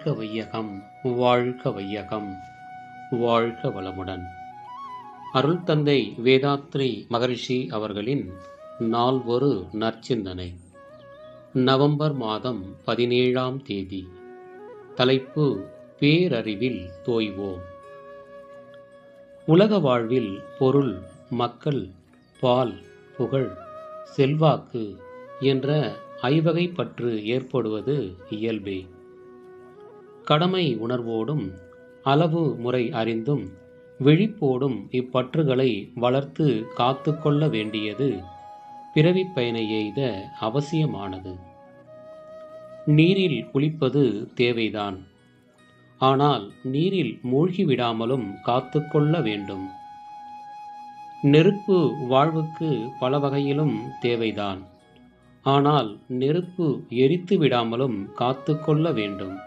வாழ்க வையகம், வாழ்க வையகம், வாழ்க வளமுடன். அருள் தந்தை வேதாத்ரி மகரிஷி அவர்களின் நாள் ஒரு நற்சிந்தனை. நவம்பர் மாதம் 17ஆம் தேதி. தலைப்பு: பேரறிவில் தோய்வோம். உலக வாழ்வில் பொருள், மக்கள், பால், புகழ், செல்வாக்கு என்ற ஐவகை பற்று ஏற்படுவது இயல்பே. கடமை உணர்வோடும் அளவு முறை அறிந்தும் விழிப்போடும் இப்பற்றுகளை வளர்த்து காத்து கொள்ள வேண்டியது பிறவிப் பயனை எய்த அவசியமானது. நீரில் குளிப்பது தேவைதான். ஆனால் நீரில் மூழ்கிவிடாமலும் காத்து கொள்ள வேண்டும். நெருப்பு வாழ்வுக்கு பல வகையிலும் தேவைதான். ஆனால் நெருப்பு எரித்து விடாமலும் காத்து கொள்ள வேண்டும்.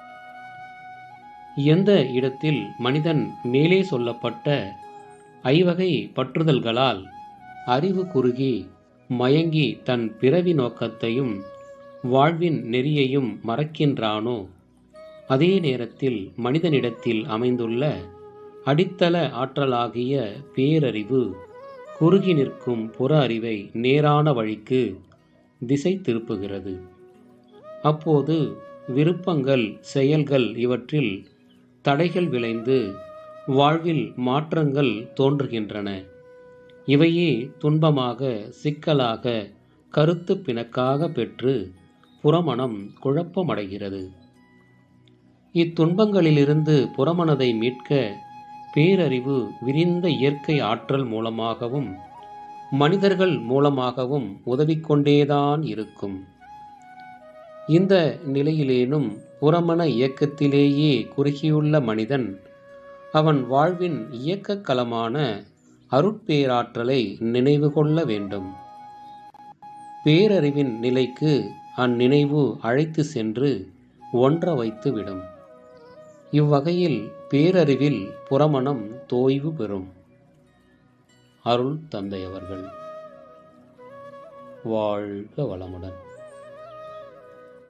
எந்த இடத்தில் மனிதன் மேலே சொல்லப்பட்ட ஐவகை பற்றுதல்களால் அறிவு குறுகி மயங்கி தன் பிறவி நோக்கத்தையும் வாழ்வின் நெறியையும் மறக்கின்றானோ, அதே நேரத்தில் மனிதனிடத்தில் அமைந்துள்ள அடித்தள ஆற்றலாகிய பேரறிவு குறுகி நிற்கும் புற அறிவை நேரான வழிக்கு திசை திருப்புகிறது. அப்போது விருப்பங்கள், செயல்கள் இவற்றில் தடைகள் விளைந்து வாழ்வில் மாற்றங்கள் தோன்றுகின்றன. இவையே துன்பமாக, சிக்கலாக, கருத்து பிணக்காக பெற்று புறமனம் குழப்பமடைகிறது. இத்துன்பங்களிலிருந்து புறமனதை மீட்க பேரறிவு விரிந்த இயற்கை ஆற்றல் மூலமாகவும் மனிதர்கள் மூலமாகவும் உதவிக்கொண்டேதான் இருக்கும். இந்த நிலையிலேனும் புறமன இயக்கத்திலேயே குறுகியுள்ள மனிதன் அவன் வாழ்வின் இயக்க களமான அருட்பேராற்றலை நினைவு கொள்ள வேண்டும். பேரறிவின் நிலைக்கு அந்நினைவு அழைத்து சென்று ஒன்ற வைத்துவிடும். இவ்வகையில் பேரறிவில் புறமனம் தோய்வு பெறும். அருள் தந்தை அவர்கள். வாழ்க வளமுடன்.